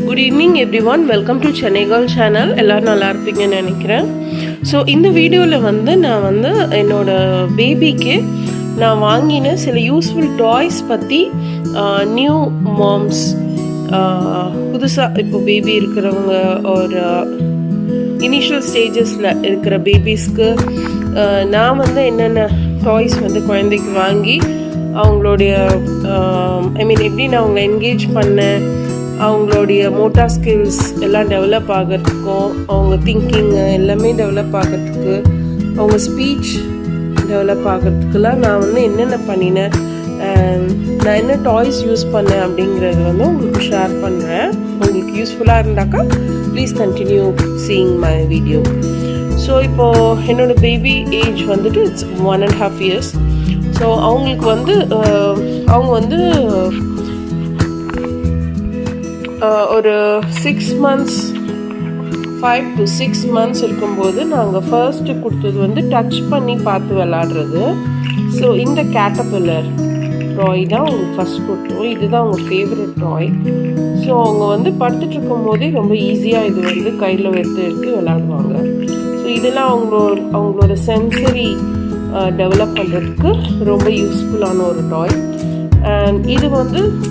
Good evening everyone, welcome to Chennai girl channel. எல்லோரும் நல்லா இருப்பீங்கன்னு நினைக்கிறேன். ஸோ இந்த வீடியோவில் நான் என்னோடய பேபிக்கு நான் வாங்கின சில யூஸ்ஃபுல் டாய்ஸ் பற்றி, நியூ மாம்ஸ், புதுசாக இப்போ பேபி இருக்கிறவங்க ஒரு இனிஷியல் ஸ்டேஜஸில் இருக்கிற பேபிஸ்க்கு நான் என்னென்ன டாய்ஸ் குழந்தைக்கு வாங்கி அவங்களுடைய எப்படி நான் அவங்கள என்கேஜ் பண்ணேன், அவங்களுடைய மோட்டார் ஸ்கில்ஸ் எல்லாம் டெவலப் ஆகிறதுக்கும், அவங்க திங்கிங்கு எல்லாமே டெவலப் ஆகிறதுக்கு, அவங்க ஸ்பீச் டெவலப் ஆகிறதுக்குலாம் நான் என்னென்ன பண்ணினேன், நான் என்ன டாய்ஸ் யூஸ் பண்ணேன் அப்படிங்கிறது உங்களுக்கு ஷேர் பண்ணுறேன். உங்களுக்கு யூஸ்ஃபுல்லாக இருந்தாக்கா please continue seeing my video. So இப்போது என்னோடய baby age it's 1.5 years. So அவங்களுக்கு அவங்க ஒரு 6 months 5 to 6 months இருக்கும்போது நாங்கள் ஃபர்ஸ்ட்டு கொடுத்தது டச் பண்ணி பார்த்து விளாடுறது. ஸோ இந்த கேட்டபில்லர் டாய் தான் அவங்களுக்கு ஃபஸ்ட் கொடுத்தோம். இதுதான் அவங்க ஃபேவரட் டாய். ஸோ அவங்க படுத்துட்டு இருக்கும் போதே ரொம்ப ஈஸியாக இது கையில் எடுத்து விளாடுவாங்க. ஸோ இதெல்லாம் அவங்களோட சென்சரி டெவலப் பண்ணுறதுக்கு ரொம்ப யூஸ்ஃபுல்லான ஒரு டாய். அண்ட் இது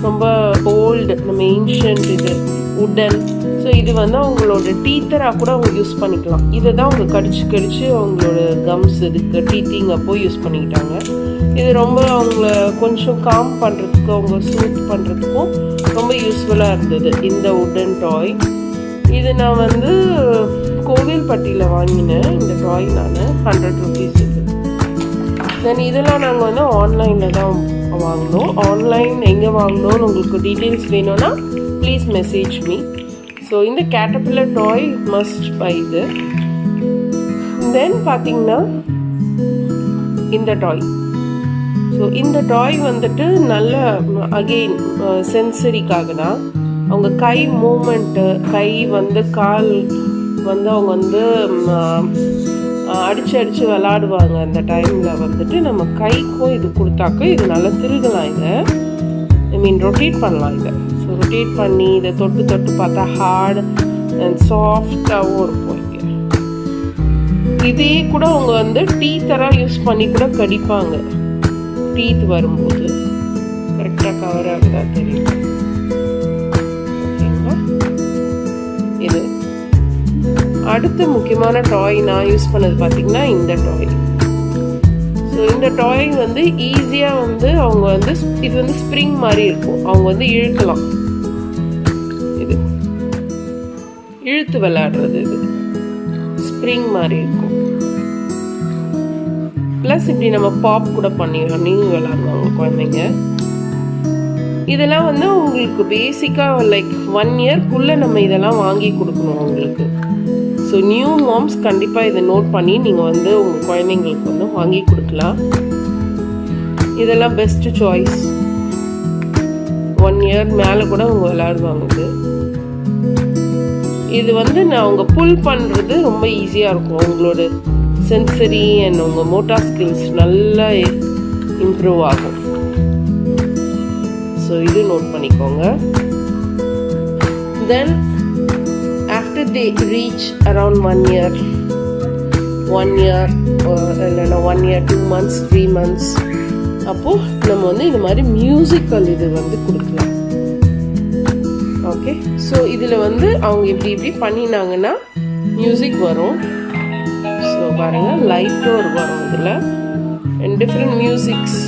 ரொம்ப ஓல்டு, நம்ம ஏன்ஷியன்ட், இது உடன். ஸோ இது அவங்களோட டீத்தராக கூட அவங்க யூஸ் பண்ணிக்கலாம். இதை தான் அவங்க கடிச்சு அவங்களோட கம்ஸ் இதுக்கு டீத்திங் அப்போ யூஸ் பண்ணிக்கிட்டாங்க. இது ரொம்ப அவங்கள கொஞ்சம் காம் பண்ணுறதுக்கும் அவங்க சூட் பண்ணுறதுக்கும் ரொம்ப யூஸ்ஃபுல்லாக இருந்தது இந்த உடன் டாய். இது நான் கோவில்பட்டியில் வாங்கினேன் இந்த டாய். நான் 100 rupees இது. தென் இதெல்லாம் நாங்கள் ஆன்லைனில் தான் வாங்கினோம். ஆன்லைன் எங்கே வாங்கினோன்னு உங்களுக்கு டீட்டெயில்ஸ் வேணும்னா ப்ளீஸ் மெசேஜ் மீ. ஸோ இந்த கேட்டபில்லர் டாய் மஸ்ட் பை இது. தென் பார்த்தீங்கன்னா இந்த டாய். ஸோ இந்த டாய் நல்ல அகெயின் சென்சரிக்காக தான். அவங்க கை மூமெண்ட்டு, கை கால் அவங்க அடித்து விளாடுவாங்க. அந்த டைமில் நம்ம கைக்கும் இது கொடுத்தாக்க இது நல்லா திருகலாம். இதை ரொட்டேட் பண்ணலாம். இதை ஸோ ரொட்டேட் பண்ணி இதை தொட்டு பார்த்தா ஹார்ட் அண்ட் சாஃப்டாகவும் இருக்கும். இதே கூட அவங்க டீத்தராக யூஸ் பண்ணி கூட கடிப்பாங்க. டீத் வரும்போது கரெக்டாக கவர் ஆகுதா தெரியும். ஓகேங்களா? இது அடுத்த முக்கியமான டாய் நான் யூஸ் பண்ணது பார்த்தீங்கன்னா இந்த டாய். ஸோ இந்த டாய் ஈஸியாக அவங்க இது ஸ்ப்ரிங் மாதிரி இருக்கும். அவங்க இழுக்கலாம். இது இழுத்து விளையாடுறது. இது ஸ்ப்ரிங் மாதிரி இருக்கும். ப்ளஸ் இப்படி நம்ம பாப் கூட பண்ணிடலாம். நீங்கள் விளையாடுவாங்க குழந்தைங்க. இதெல்லாம் உங்களுக்கு பேசிக்காக லைக் 1 yearக்குள்ளே நம்ம இதெல்லாம் வாங்கி கொடுக்கணும் அவங்களுக்கு. ஸோ நியூ மாம்ஸ் கண்டிப்பாக இதை நோட் பண்ணி நீங்கள் உங்கள் குழந்தைங்களுக்கு வாங்கி கொடுக்கலாம். இதெல்லாம் பெஸ்ட்டு சாய்ஸ். 1 year மேலே கூட அவங்க விளையாடுவாங்க. இது நான் அவங்க புல் பண்ணுறது ரொம்ப ஈஸியாக இருக்கும். அவங்களோட சென்சரி அண்ட் உங்கள் மோட்டார் ஸ்கில்ஸ் நல்லா இம்ப்ரூவ் ஆகும். ஸோ இது நோட் பண்ணிக்கோங்க. தென் after they reach around 1 year இல்லைன்னா 1 year 2 months 3 months அப்போது நம்ம இது மாதிரி மியூசிக்கல் இது கொடுக்கலாம். ஓகே. ஸோ இதில் அவங்க இப்படி பண்ணினாங்கன்னா மியூசிக் வரும். ஸோ பாருங்கள், லைட் டோர் வரும் இதில் and different musics.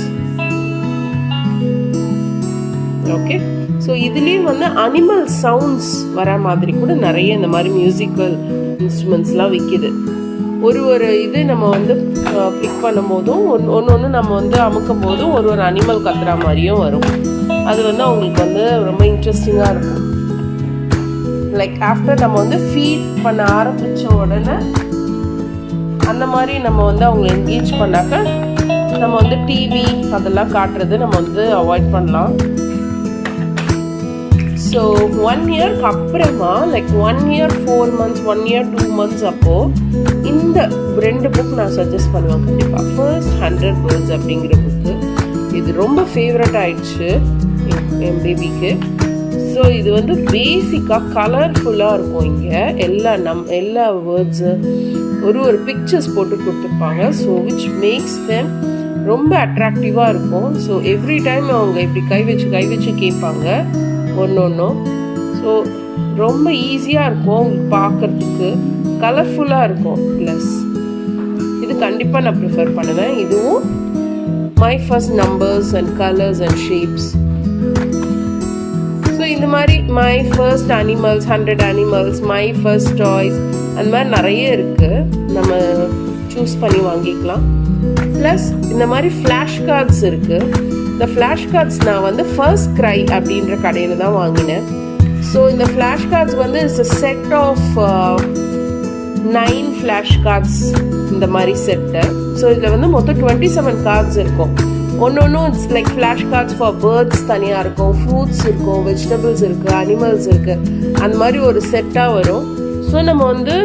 Okay. So இதுலேயே அனிமல் சவுண்ட்ஸ் வர மாதிரி கூட நிறைய இந்த மாதிரி மியூசிக்கல் இன்ஸ்ட்ருமெண்ட்ஸ்லாம் விற்கிது. ஒரு இது நம்ம கிளிக் பண்ணும் போதும் ஒன்று நம்ம அமுக்கும் போதும் ஒரு அனிமல் கத்துற மாதிரியும் வரும். அது அவங்களுக்கு ரொம்ப இன்ட்ரெஸ்டிங்காக இருக்கும். லைக் ஆஃப்டர் நம்ம ஃபீட் பண்ண ஆரம்பித்த உடனே அந்த மாதிரி நம்ம அவங்களை என்கேஜ் பண்ணாக்க நம்ம டிவி அதெல்லாம் காட்டுறது நம்ம அவாய்ட் பண்ணலாம். ஸோ 1 yearக்கு அப்புறமா like 1 year 4 months 1 year 2 months அப்போது இந்த 2 புக் நான் சஜஸ்ட் பண்ணுவேன் கண்டிப்பாக. ஃபர்ஸ்ட் 100 Birds அப்படிங்கிற புக்கு இது ரொம்ப ஃபேவரட் ஆயிடுச்சு என் பேபிக்கு. ஸோ இது வந்து பேசிக்காக கலர்ஃபுல்லாக இருக்கும். இங்கே எல்லா வேர்ட்ஸு ஒரு பிக்சர்ஸ் போட்டு கொடுத்துருப்பாங்க. ஸோ விச் மேக்ஸ் தெம் ரொம்ப அட்ராக்டிவாக இருக்கும். ஸோ எவ்ரி டைம் அவங்க இப்படி கை வச்சு கேட்பாங்க ஒன்றும். ஸோ ரொம்ப ஈஸியாக இருக்கும் உங்களுக்கு பார்க்குறதுக்கு, கலர்ஃபுல்லாக இருக்கும். ப்ளஸ் இது கண்டிப்பாக நான் ப்ரிஃபர் பண்ணுவேன். இதுவும் my first numbers and colours and shapes. So இந்த மாதிரி my first animals, 100 animals, my first toys, அந்த மாதிரி நிறைய இருக்குது. நம்ம சூஸ் பண்ணி வாங்கிக்கலாம். ப்ளஸ் இந்த மாதிரி ஃப்ளாஷ் கார்ட்ஸ் இருக்குது. இந்த ஃப்ளாஷ் கார்ட்ஸ் நான் வந்து ஃபர்ஸ்ட் க்ரை அப்படின்ற கடையில் தான் வாங்கினேன். ஸோ இந்த ஃப்ளாஷ் கார்ட்ஸ் வந்து it's a set of 9 flash cards, இந்த மாதிரி செட்டு. ஸோ இதில் வந்து மொத்தம் 27 கார்ட்ஸ் இருக்கும். ஒன்றும் it's like flash cards for birds தனியாக இருக்கும், ஃப்ரூட்ஸ் இருக்கும், வெஜிடபிள்ஸ் இருக்குது, அனிமல்ஸ் இருக்குது, அந்த மாதிரி ஒரு செட்டாக வரும். ஸோ நம்ம வந்து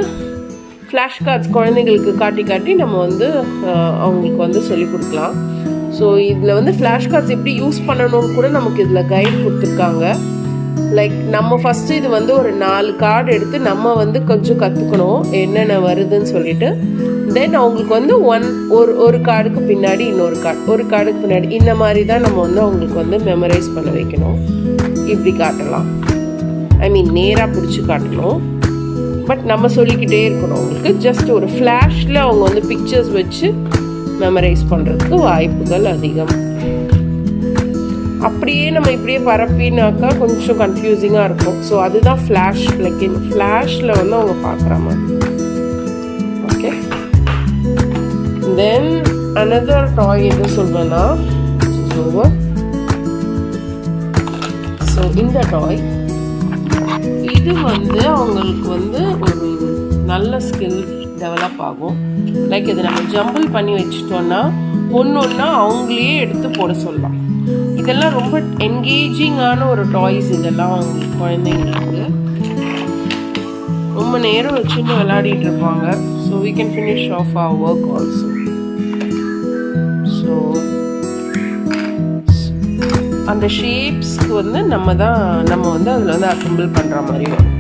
ஃப்ளாஷ் கார்ட்ஸ் குழந்தைங்களுக்கு காட்டி நம்ம வந்து அவங்களுக்கு வந்து சொல்லிக் கொடுக்கலாம். ஸோ இதில் வந்து ஃப்ளாஷ் கார்ட்ஸ் எப்படி யூஸ் பண்ணணும்னு கூட நமக்கு இதில் கைட் கொடுத்துருக்காங்க. லைக் நம்ம ஃபஸ்ட்டு இது வந்து ஒரு 4 கார்டு எடுத்து நம்ம வந்து கொஞ்சம் கற்றுக்கணும் என்னென்ன வருதுன்னு சொல்லிட்டு. தென் அவங்களுக்கு வந்து ஒரு கார்டுக்கு பின்னாடி இன்னொரு கார்டு, ஒரு கார்டுக்கு பின்னாடி, இந்த மாதிரி தான் நம்ம வந்து அவங்களுக்கு வந்து மெமரைஸ் பண்ண வைக்கணும். இப்படி காட்டலாம், ஐ மீன் நேராக பிடிச்சி காட்டணும். பட் நம்ம சொல்லிக்கிட்டே இருக்கணும் அவங்களுக்கு. ஜஸ்ட் ஒரு ஃப்ளாஷில் அவங்க வந்து பிக்சர்ஸ் வச்சு மெமரைஸ் பண்ணுறதுக்கு வாய்ப்புகள் அதிகம். அப்படியே நம்ம இப்படியே பரப்பினாக்கா கொஞ்சம் கன்ஃபியூசிங்காக இருக்கும். ஸோ அதுதான் ஃப்ளாஷ், லைக் இன் ஃப்ளாஷில் வந்து அவங்க பார்க்குற மாதிரி. ஓகே, தென் அனதர் டாய் எது சொல்வேன்னா ஓவர். ஸோ இந்த டாய் இது வந்து அவங்களுக்கு வந்து ஒரு நல்ல ஸ்கில் டெவலப் ஆகும். லைக் இது நம்ம ஜம்பிள் பண்ணி வச்சிட்டோன்னா ஒன்றா அவங்களே எடுத்து போட சொல்லலாம். இதெல்லாம் ரொம்ப என்கேஜிங்கான ஒரு டாய்ஸ். இதெல்லாம் அவங்களுக்கு குழந்தைங்களுக்கு ரொம்ப நேரம் வச்சுட்டு விளையாடிட்டு இருப்பாங்க. So we can finish off our work also. So அந்த ஷேப்ஸ்க்கு வந்து நம்ம வந்து அதில் வந்து அசம்பிள் பண்ணுற மாதிரி வரும்.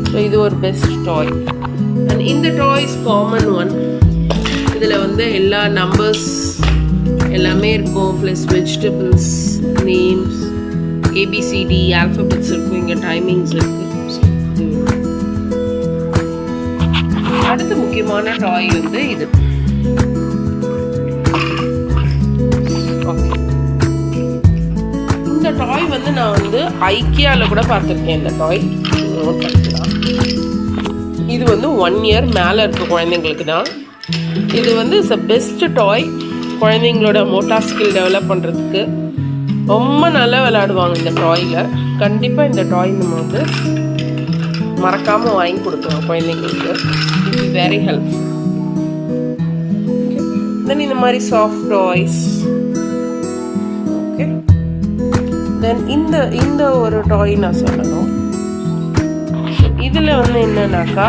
ஸோ இது ஒரு பெஸ்ட் டாய். அண்ட் இந்த டாய்ஸ் காமன் ஒன். இதில் வந்து எல்லா நம்பர்ஸ் எல்லாமே இருக்கும், plus vegetables names, A B C D alphabets இருக்கும், இங்கே டைமிங்ஸ் இருக்குது. அடுத்த முக்கியமான டாய் வந்து இது. ஓகே, இந்த டாய் வந்து நான் வந்து ஐக்கியாவில் கூட பார்த்துருக்கேன். இந்த டாய் நோட் பண்ணிக்கலாம். இது வந்து 1 year மேலே இருக்க குழந்தைங்களுக்கு தான். இது வந்து இட்ஸ் அ பெஸ்ட் டாய். குழந்தைங்களோட மோட்டார் ஸ்கில் டெவலப் பண்ணுறதுக்கு ரொம்ப நல்லா விளையாடுவாங்க இந்த டாயில். கண்டிப்பாக இந்த டாய் நம்ம வந்து மறக்காமல் வாங்கி கொடுக்கலாம் குழந்தைங்களுக்கு. It is very helpful. Then இந்த மாதிரி சாஃப்ட் டாய்ஸ். ஓகே, தென் இந்த ஒரு டாய் நான் சொல்லணும். இதில் வந்து என்னன்னாக்கா,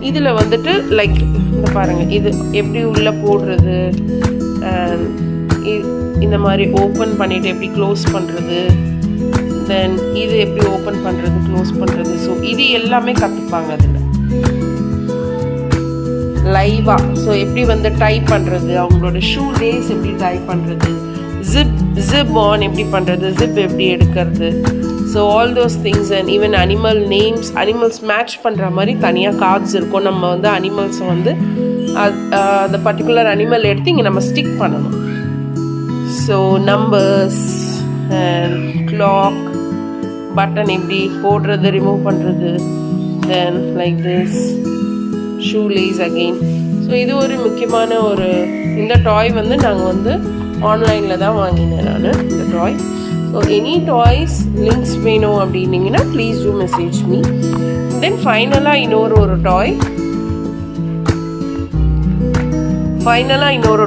இதில் வந்துட்டு லைக் இந்த பாருங்கள், இது எப்படி உள்ளே போடுறது, இந்த மாதிரி ஓப்பன் பண்ணிவிட்டு எப்படி க்ளோஸ் பண்ணுறது, தென் இது எப்படி ஓப்பன் பண்ணுறது க்ளோஸ் பண்ணுறது. ஸோ இது எல்லாமே கற்றுப்பாங்க அதில் லைவாக. ஸோ எப்படி வந்து டைப் பண்ணுறது, அவங்களோட ஷூ லேஸ் எப்படி டைப் பண்ணுறது, ஜிப் ஆன் எப்படி பண்ணுறது, ஜிப் எப்படி எடுக்கிறது. So all those things. And even animal names, animals match பண்ணுற மாதிரி தனியாக கார்ட்ஸ் இருக்கும். நம்ம வந்து அனிமல்ஸை வந்து அந்த பர்டிகுலர் அனிமல் எடுத்து இங்கே நம்ம ஸ்டிக் பண்ணணும். So numbers and clock, button எப்படி போடுறது ரிமூவ் பண்ணுறது, then like this shoelace again. So இது ஒரு முக்கியமான ஒரு, இந்த டாய் வந்து நாங்கள் வந்து ஆன்லைனில் தான் வாங்கினேன் நான் இந்த டாய். ஸோ எனி டாய்ஸ் லிங்க்ஸ் வேணும் அப்படின்னீங்கன்னா ப்ளீஸ் டூ மெசேஜ் மீ. தென் ஃபைனலாக இன்னொரு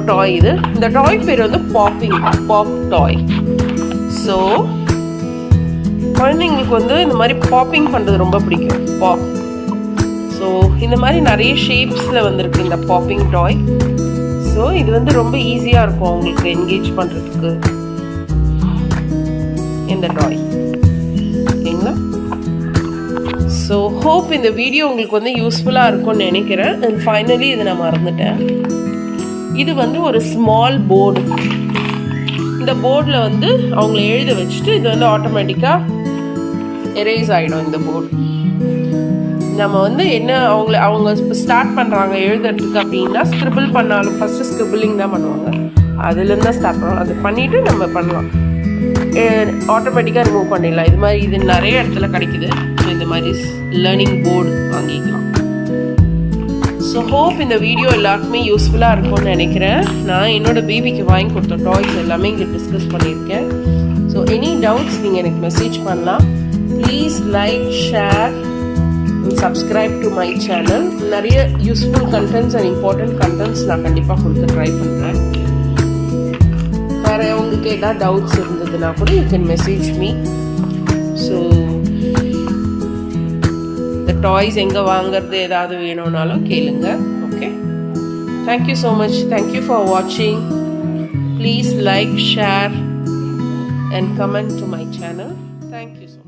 டாய் இது. இந்த டாய் பேர் வந்து பாப் டாய். ஸோ குழந்தைங்களுக்கு வந்து இந்த மாதிரி பாப்பிங் பண்ணுறது ரொம்ப பிடிக்கும், பாப். ஸோ இந்த மாதிரி நிறைய ஷேப்ஸில் வந்திருக்கு இந்த பாப்பிங் டாய். ஸோ இது வந்து ரொம்ப ஈஸியாக இருக்கும் அவங்களுக்கு என்கேஜ் பண்ணுறதுக்கு இந்த டாய். ஓகேங்களா? ஸோ ஹோப் இந்த வீடியோ உங்களுக்கு வந்து யூஸ்ஃபுல்லாக இருக்கும்னு நினைக்கிறேன். அண்ட் ஃபைனலி இதை நான் மறந்துட்டேன். இது வந்து ஒரு ஸ்மால் போர்டு. இந்த போர்டில் வந்து அவங்கள எழுத வச்சுட்டு இது வந்து ஆட்டோமேட்டிக்காக எரேஸ் ஆகிடும். இந்த போர்டு நம்ம வந்து என்ன அவங்க இப்போ ஸ்டார்ட் பண்ணுறாங்க எழுதுறதுக்கு அப்படின்னா ஸ்க்ரிபிள் பண்ணாலும் ஃபஸ்ட்டு ஸ்க்ரிபிளிங் தான் பண்ணுவாங்க. அதுலேருந்து தான் ஸ்டார்ட் பண்ணுவோம். அது பண்ணிவிட்டு நம்ம பண்ணலாம், ஆட்டோமேட்டிக்காக ரிமூவ் பண்ணிடலாம். இது மாதிரி இது நிறைய இடத்துல கிடைக்குது. ஸோ இந்த மாதிரி லேர்னிங் போர்டு வாங்கிக்கலாம். ஸோ ஹோப் இந்த வீடியோ எல்லாருக்குமே யூஸ்ஃபுல்லாக இருக்கும்னு நினைக்கிறேன். நான் என்னோடய பேபிக்கு வாங்கி கொடுத்த டாய்ஸ் எல்லாமே இங்கே டிஸ்கஸ் பண்ணியிருக்கேன். ஸோ எனி டவுட்ஸ் நீங்கள் எனக்கு மெசேஜ் பண்ணலாம். Please like, share, subscribe to my channel. நிறைய useful contents and important contents நான் கண்டிப்பாக கொடுக்க ட்ரை பண்ணுறேன். வேறு உங்களுக்கு ஏதாவது டவுட்ஸ் இருந்ததுன்னா கூட you can message me. So இந்த டாய்ஸ் எங்கே வாங்குறது ஏதாவது வேணும்னாலும் கேளுங்க. Okay, thank you so much. Thank you for வாட்சிங். Please like, share and comment to my channel. Thank you so much.